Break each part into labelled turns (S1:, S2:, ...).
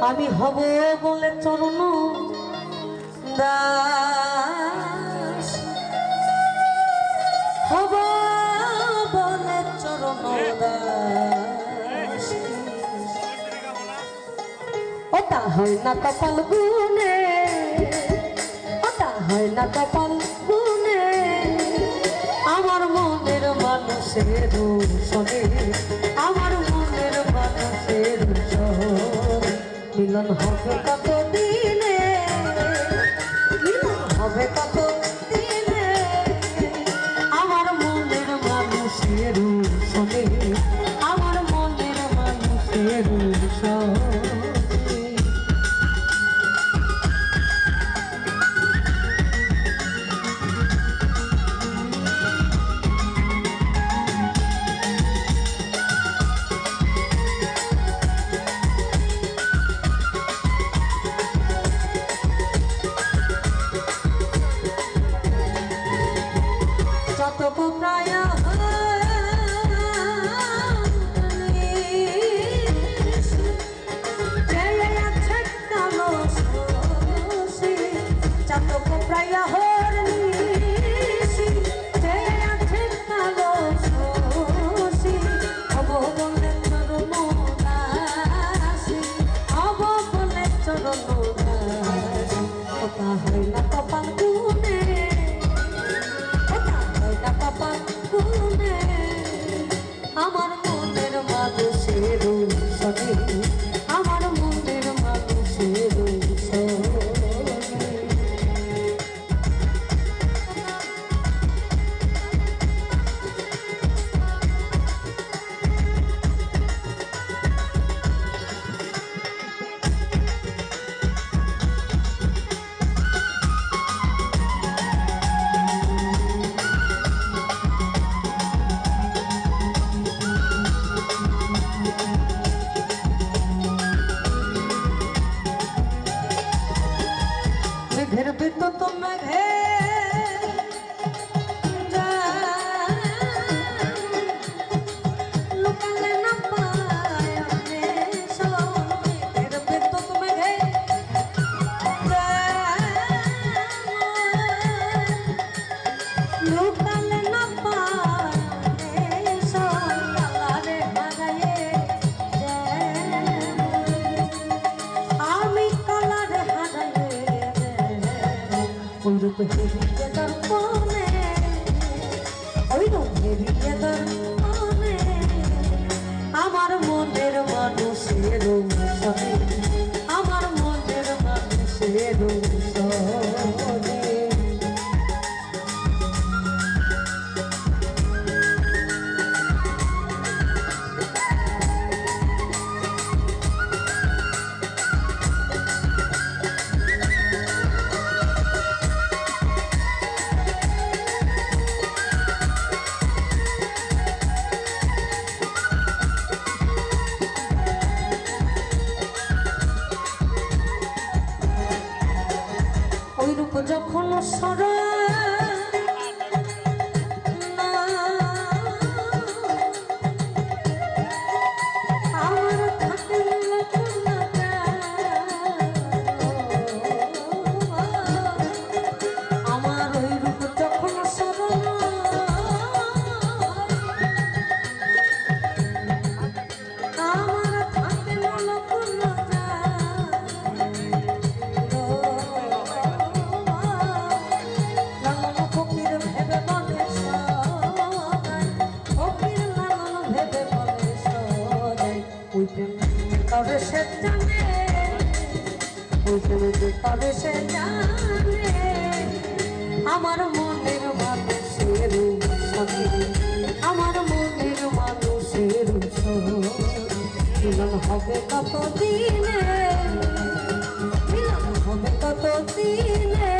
S1: আমি হব বলে চরণ দাস, হব বলে চরণ দাস। ওটা হয় না কপাল গুনে, ওটা হয় না কপাল গুনে, আমার মনের মানুষের সনে, আমার মনের মানুষের সনে মিলন হবে কত দিনে, মিলন হবে কত দিনে, আমার মনের মানুষের সনে, আমার মনের মানুষের সনে। আমার মনের মানুষের সনে, আমার মনের মানুষের মেঘের বিদ্যুৎ মেঘে লুকালে না পায়, মেঘের বিদ্যুৎ মেঘে লুকালে না পায়, কালারে হারায়ে আমি কালারে হারায়ে ওই রূপ হেরিয়ে দর্পণে, ওই রূপ হেরিয়ে দর্পণে, আমার মনের মানুষের সনে, আমার মনের মানুষের সনে। ওই রূপ যখন সরা আমার থাকে আমার ওই রূপ যখন সরা আমার থাকে কবে সে জানে, ওই প্রেমে কবে সে জানে, আমার মনের মানুষের সনে, আমার মনের মানুষের সনে মিলন হবে কত দিনে, মিলন হবে কত দিনে,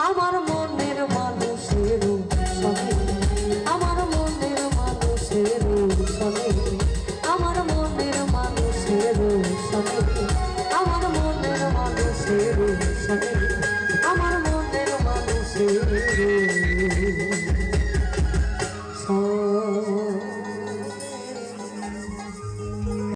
S1: আমার মনের মানুষের সনে, আমার মনের মানুষের সনে, আমার মনের মানুষের সনে, আমার মনের মানুষের সনে।